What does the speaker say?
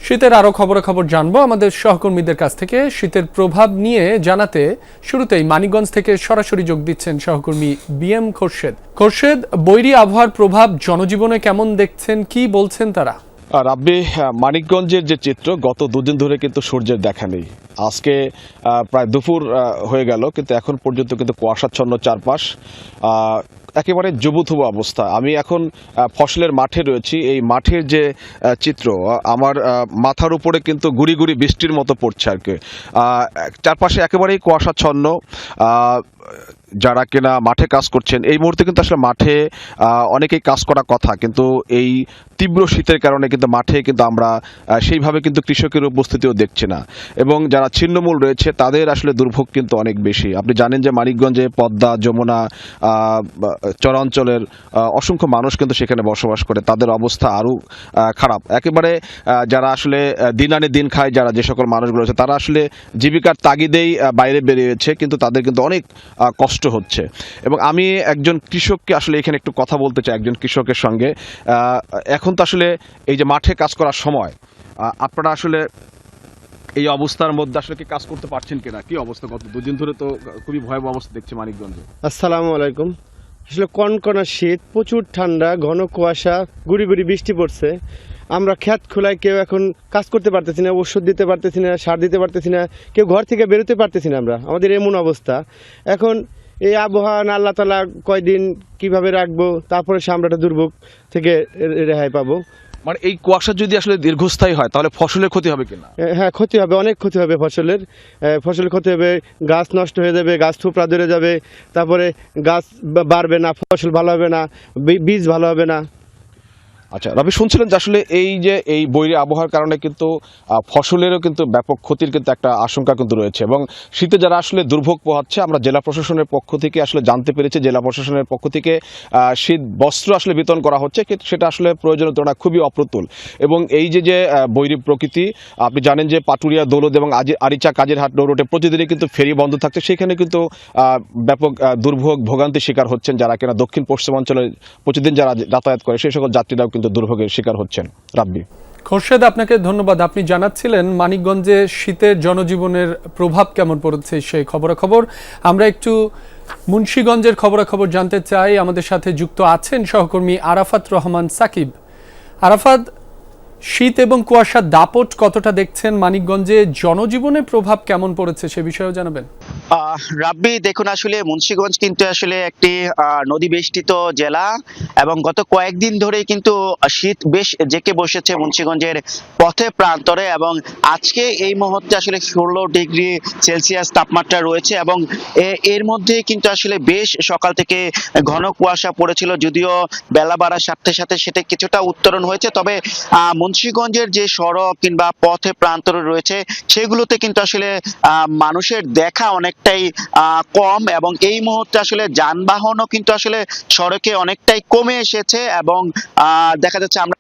শীতের আরো খবরাখবর জানবো আমাদের সহকর্মীদের কাছ থেকে। শীতের প্রভাব নিয়ে জানাতে শুরুতেই মানিকগঞ্জ থেকে সরাসরি যোগ দিচ্ছেন সহকর্মী বিএম খোরশেদ। খোরশেদ, বৈরী আবহাওয়ার প্রভাব জনজীবনে কেমন দেখছেন, কি বলছেন তারা? রাব্বি, মানিকগঞ্জের যে চিত্র, গত দুদিন ধরে কিন্তু সূর্যের দেখা নেই। আজকে প্রায় দুপুর হয়ে গেল, কিন্তু এখন পর্যন্ত কিন্তু কুয়াশাচ্ছন্ন চারপাশ, একেবারে জবুথুবু অবস্থা। আমি এখন ফসলের মাঠে রয়েছি। এই মাঠের যে চিত্র, আমার মাথার উপরে কিন্তু গুড়ি গুড়ি বৃষ্টির মতো পড়ছে আর কি। চারপাশে একেবারেই কুয়াশাচ্ছন্ন। যারা কিনা মাঠে কাজ করছেন এই মুহূর্তে কিন্তু আসলে মাঠে অনেকেই কাজ করার কথা, কিন্তু এই তীব্র শীতের কারণে কিন্তু মাঠে কিন্তু আমরা সেইভাবে কিন্তু কৃষকের উপস্থিতিও দেখছি না। এবং যারা ছিন্নমূল রয়েছে তাদের আসলে দুর্ভোগ কিন্তু অনেক বেশি। আপনি জানেন যে মানিকগঞ্জে পদ্মা, যমুনা, চরাঞ্চলের অসংখ্য মানুষ কিন্তু সেখানে বসবাস করে। তাদের অবস্থা আরও খারাপ। একেবারে যারা আসলে দিন আনে দিন খায়, যারা যে সকল মানুষগুলো আছে তারা আসলে জীবিকার তাগিদেই বাইরে বেরিয়েছে, কিন্তু তাদের কিন্তু অনেক কষ্ট হচ্ছে। এবং আমি একজন কৃষককে আসলে এখানে একটু কথা বলতে চাই, একজন কৃষকের সঙ্গে। এখন তো আসলে এই যে মাঠে কাজ করার সময়, আপনারা আসলে এই অবস্থার মধ্যে আসলে কি কাজ করতে পারছেন কিনা? কি অবস্থা? গত দুদিন ধরে তো খুবই ভয়াবহ অবস্থা দেখছি মানিকগঞ্জে। আসসালামু আলাইকুম। আসলে কনকনা শীত, প্রচুর ঠান্ডা, ঘন কুয়াশা, গুড়ি গুড়ি বৃষ্টি পড়ছে। আমরা ক্ষেত খোলায় কেউ এখন কাজ করতে পারতেছি না, ওষুধ দিতে পারতেছি না, সার দিতে পারতেছি না, কেউ ঘর থেকে বেরোতে পারতেছি না। আমাদের এমন অবস্থা। এখন এই আবহাওয়া না আল্লাহ তাআলা কয়দিন কিভাবে রাখবো, তারপরে সে আমরা একটা দুর্ভোগ থেকে রেহাই পাবো। মানে এই কুয়াশা যদি আসলে দীর্ঘস্থায়ী হয় তাহলে ফসলের ক্ষতি হবে কিনা? হ্যাঁ, ক্ষতি হবে, অনেক ক্ষতি হবে ফসলের ক্ষতি হবে। গাছ নষ্ট হয়ে যাবে, গাছ থুপড়া ধরে যাবে, তারপরে গাছ বাড়বে না, ফসল ভালো হবে না, বীজ ভালো হবে না। আচ্ছা রবি, শুনছিলেন যে আসলে এই বৈরী আবহাওয়ার কারণে কিন্তু ফসলেরও কিন্তু ব্যাপক ক্ষতির কিন্তু একটা আশঙ্কা কিন্তু রয়েছে। এবং শীতে যারা আসলে দুর্ভোগ পোহাচ্ছে, আমরা জেলা প্রশাসনের পক্ষ থেকে আসলে জানতে পেরেছি, জেলা প্রশাসনের পক্ষ থেকে শীত বস্ত্র আসলে বিতরণ করা হচ্ছে, সেটা আসলে প্রয়োজনীয় তুলনায় খুবই অপ্রতুল। এবং এই যে বৈরী প্রকৃতি, আপনি জানেন যে পাটুরিয়া, দৌলদ এবং আরিচা কাজেরহাট নৌরুটে প্রতিদিনই কিন্তু ফেরি বন্ধ থাকছে। সেখানে কিন্তু ব্যাপক দুর্ভোগ ভোগান্তির শিকার হচ্ছেন যারা কিনা দক্ষিণ পশ্চিমাঞ্চলে প্রতিদিন যারা যাতায়াত করে, সেই সকল যাত্রীরাও কিন্তু দুর্ভোগের শিকার হচ্ছেন। রাব্বি, খোরশেদ, আপনাকে ধন্যবাদ। আপনি জানাচ্ছিলেন মানিকগঞ্জে শীতের জনজীবনের প্রভাব কেমন পড়ছে সেই খবরাখবর। আমরা একটু মুন্সিগঞ্জের খবরাখবর জানতে চাই। আমাদের সাথে যুক্ত আছেন সহকর্মী আরাফাত রহমান সাকিব। আরাফাত, শীত এবং কুয়াশার দাপট কতটা দেখছেন মানিকগঞ্জে, জনজীবনে প্রভাব কেমন পড়েছে সে বিষয়েও জানাবেন। রাব্বি, দেখুন আসলে মুন্সিগঞ্জ কিন্তু আসলে একটি নদী বেষ্টিত জেলা এবং গত কয়েকদিন ধরেই কিন্তু শীত বেশ জেঁকে বসেছে মুন্সিগঞ্জের পথে প্রান্তরে। এবং আজকে এই মুহূর্তে আসলে 16 ডিগ্রি সেলসিয়াস তাপমাত্রা রয়েছে এবং এর মধ্যে কিন্তু আসলে বেশ সকাল থেকে ঘন কুয়াশা পড়েছিল, যদিও বেলা বাড়ার সাথে সাথে সেটা কিছুটা উত্তরণ হয়েছে। তবে মুন্সিগঞ্জের যে সড়ক কিংবা পথে প্রান্তরে রয়েছে সেগুলোতে কিন্তু আসলে মানুষের দেখা অনেকটাই কম এবং এই মুহূর্তে আসলে যানবাহনও কিন্তু আসলে সড়কে অনেকটাই কমে এসেছে। এবং দেখা যাচ্ছে আমরা